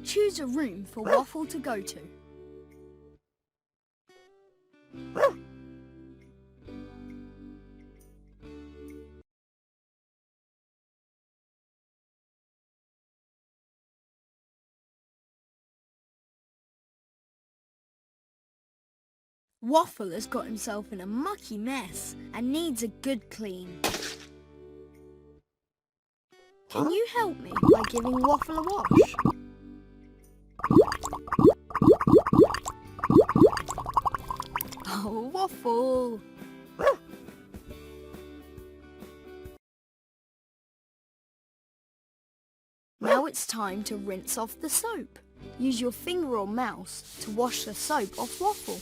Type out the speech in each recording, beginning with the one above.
Choose a room for Waffle to go to. Waffle has got himself in a mucky mess and needs a good clean. Can you help me by giving Waffle a wash? Oh, Waffle! Now it's time to rinse off the soap. Use your finger or mouse to wash the soap off Waffle.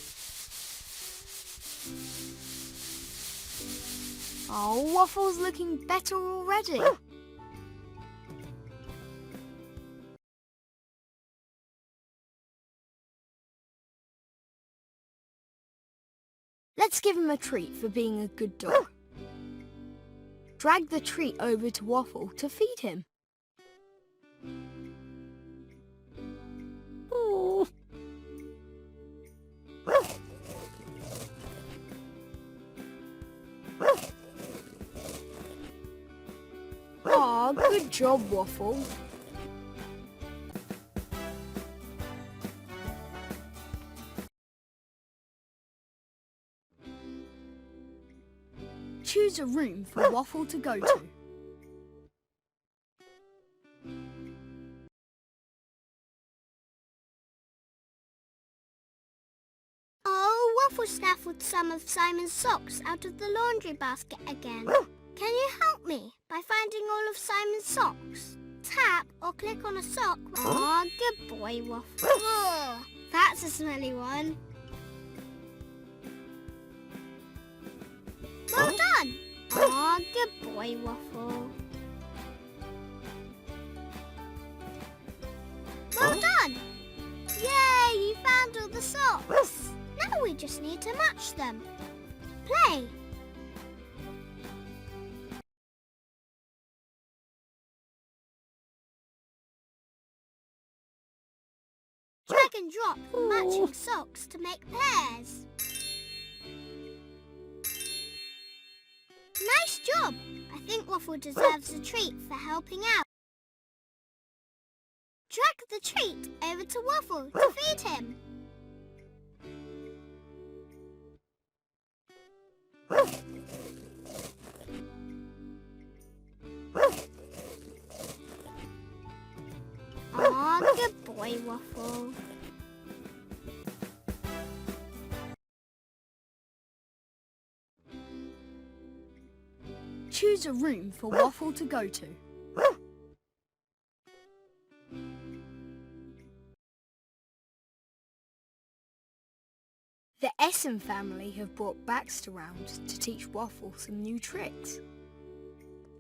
Oh, Waffle's looking better already. Let's give him a treat for being a good dog. Drag the treat over to Waffle to feed him. Oh. Aw, good job, Waffle. Choose a room for Waffle to go to. Oh, Waffle snaffled some of Simon's socks out of the laundry basket again. Can you help me by finding all of Simon's socks? Tap or click on a sock. Aw, good boy, Waffle. Ugh, that's a smelly one. Well done. Aw, good boy, Waffle. Well done. Yay, you found all the socks. Now we just need to match them. Play. Drag and drop the matching socks to make pairs. Nice job! I think Waffle deserves a treat for helping out. Drag the treat over to Waffle to feed him. Aw, good boy, Waffle. Choose a room for Waffle to go to. The Essen family have brought Baxter round to teach Waffle some new tricks.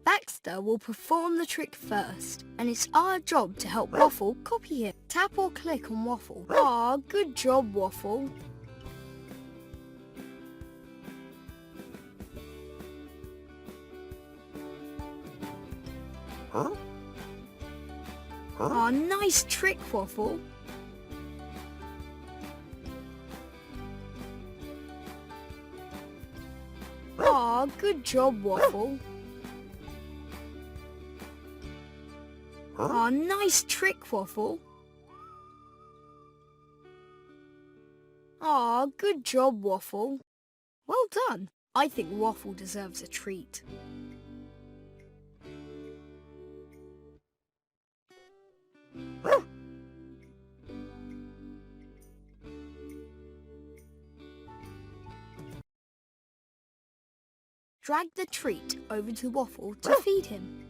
Baxter will perform the trick first, and it's our job to help Waffle copy it. Tap or click on Waffle. Aw, good job, Waffle. Aw, nice trick, Waffle. Aw, good job, Waffle. Aw, nice trick, Waffle. Aw, good job, Waffle. Well done. I think Waffle deserves a treat. Drag the treat over to Waffle to feed him.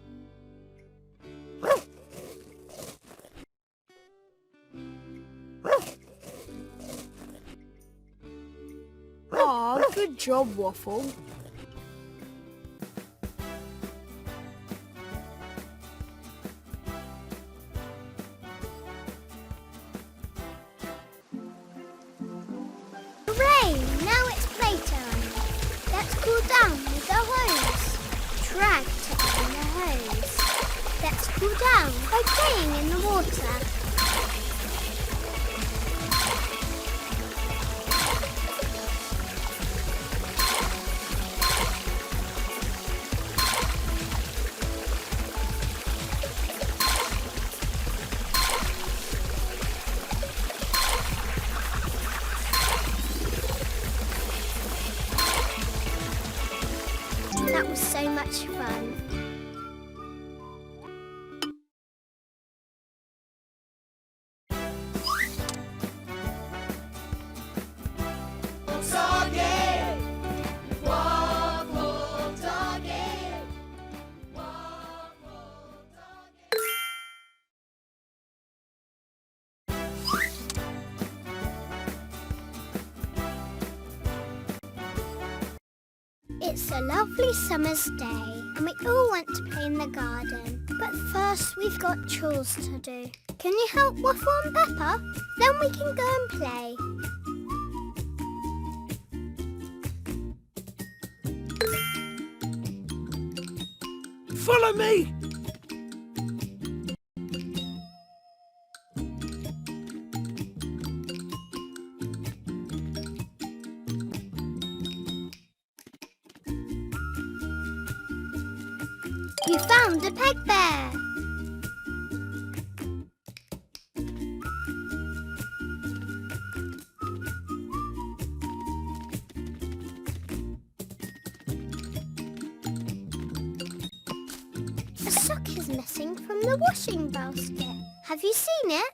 Aw, good job, Waffle. Hooray! Now it's playtime. Let's cool down with the hose. Drag to open the hose. Let's cool down by playing in the water. was so much fun. It's a lovely summer's day and we all want to play in the garden. But first we've got chores to do. Can you help Waffle and Peppa? Then we can go and play. Follow me! You found a peg bear! A sock is missing from the washing basket. Have you seen it?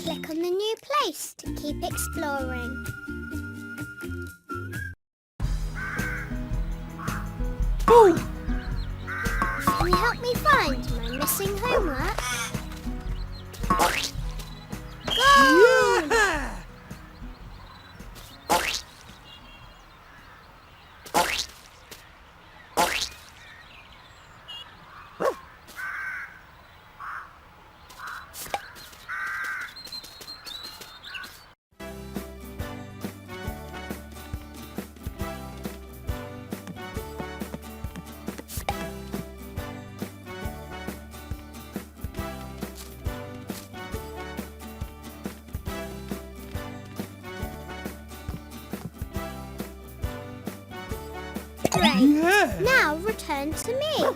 Click on the new place to keep exploring. Boom! Can you help me find my missing homework? Go! Yeah! Great. Yeah! Now return to me.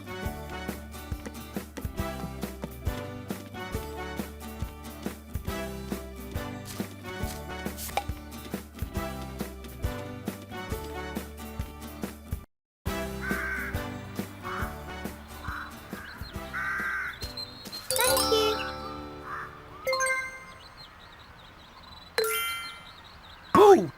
Thank you. Boom!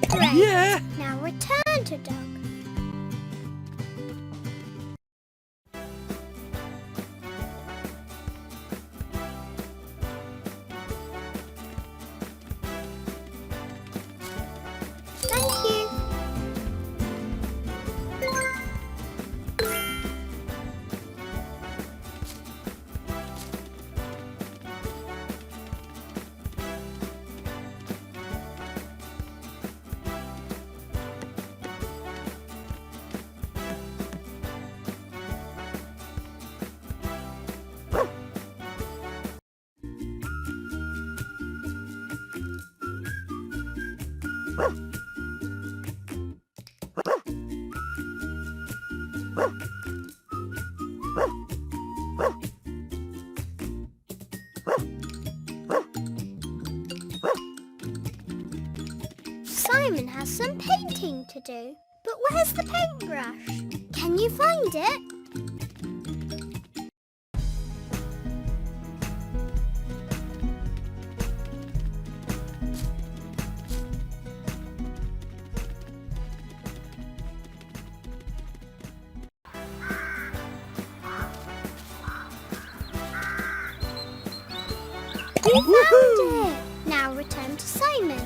Great. Yeah! Now return to Doug. Thank you. Simon has some painting to do. But where's the paintbrush? Can you find it? You found it! Now return to Simon.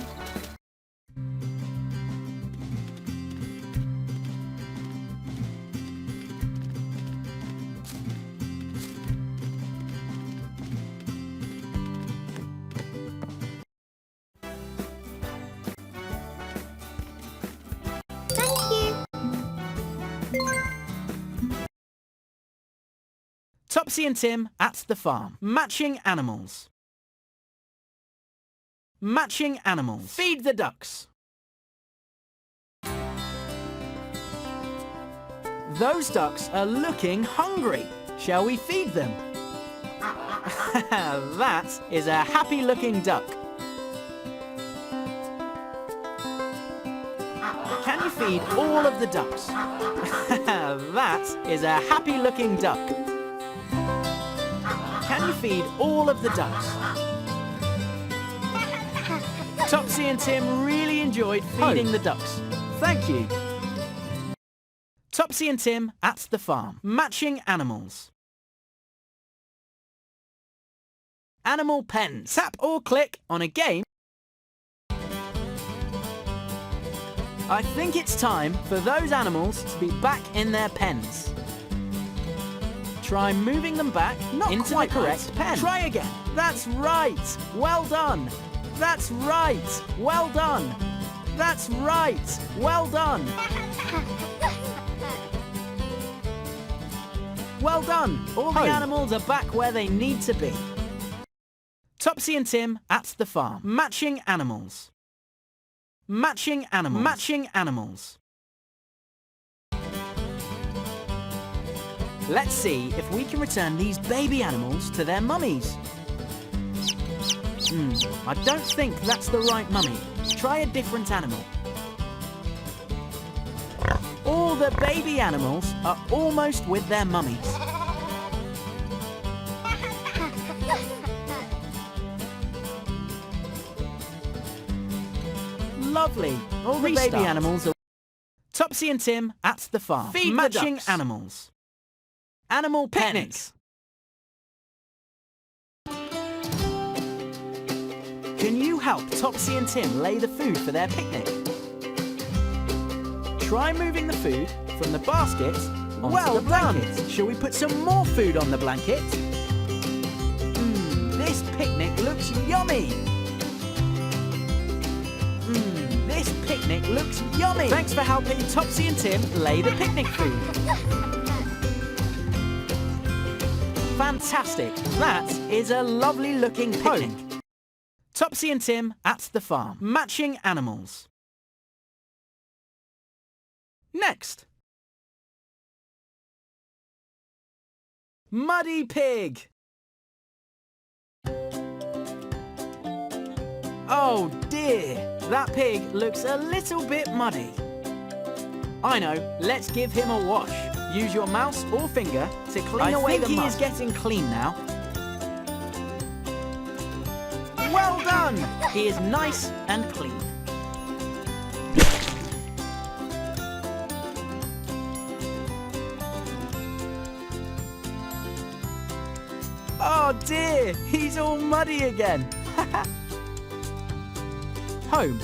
Topsy and Tim at the farm. Matching animals. Matching animals. Feed the ducks. Those ducks are looking hungry. Shall we feed them? That is a happy-looking duck. Can you feed all of the ducks? That is a happy-looking duck. Can you feed all of the ducks? Topsy and Tim really enjoyed feeding the ducks. Thank you. Topsy and Tim at the farm. Matching animals. Animal pens. Tap or click on a game. I think it's time for those animals to be back in their pens. Try moving them back into the correct pen. Try again. That's right. Well done. That's right. Well done. That's right. Well done. Well done. All the animals are back where they need to be. Topsy and Tim at the farm. Matching animals. Matching animals. Matching animals. Let's see if we can return these baby animals to their mummies. I don't think that's the right mummy. Try a different animal. All the baby animals are almost with their mummies. Lovely. All the baby animals are... Topsy and Tim at the farm. Feed matching animals. Animal picnics. Can you help Topsy and Tim lay the food for their picnic? Try moving the food from the basket onto the blanket. Shall we put some more food on the blanket? This picnic looks yummy. This picnic looks yummy. Thanks for helping Topsy and Tim lay the picnic food. Fantastic. That is a lovely looking picnic. Topsy and Tim at the farm. Matching animals. Next. Muddy pig. Oh dear, that pig looks a little bit muddy. I know, let's give him a wash. Use your mouse or finger to clean away the mud. I think he is getting clean now. Well done! He is nice and clean. Oh dear, he's all muddy again. Home.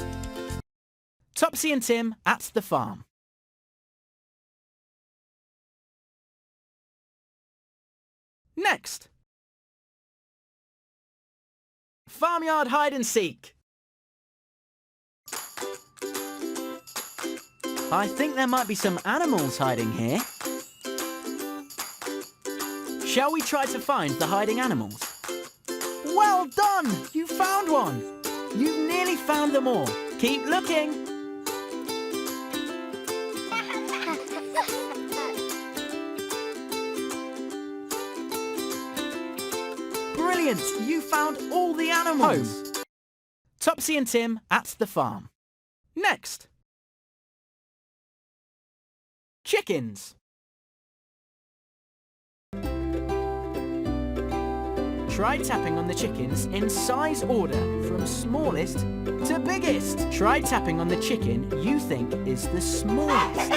Topsy and Tim at the farm. Next. Farmyard hide and seek. I think there might be some animals hiding here. Shall we try to find the hiding animals? Well done! You found one! You've nearly found them all. Keep looking. Brilliant! You found all the animals. Home. Topsy and Tim at the farm. Next. Chickens. Try tapping on the chickens in size order from smallest to biggest. Try tapping on the chicken you think is the smallest.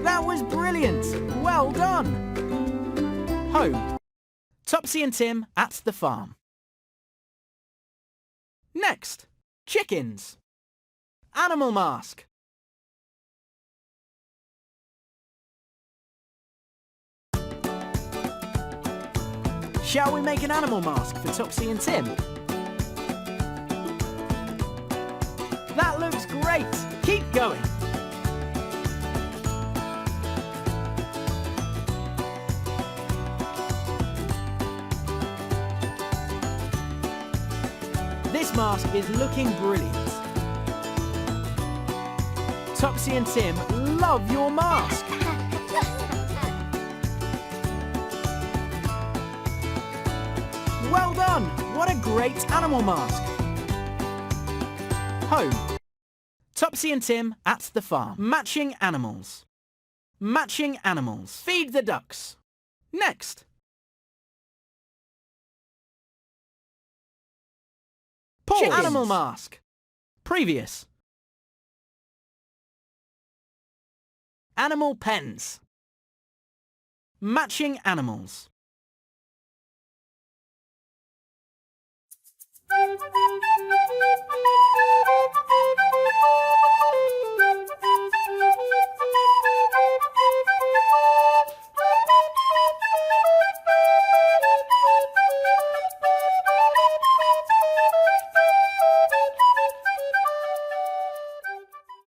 That was brilliant! Well done! Home. Topsy and Tim at the farm. Next, chickens. Animal mask. Shall we make an animal mask for Topsy and Tim? That looks great! Keep going! This mask is looking brilliant. Topsy and Tim love your mask! Well done! What a great animal mask! Home. Topsy and Tim at the farm. Matching animals. Matching animals. Feed the ducks. Next. Pause. Animal mask. Previous. Animal pens. Matching animals.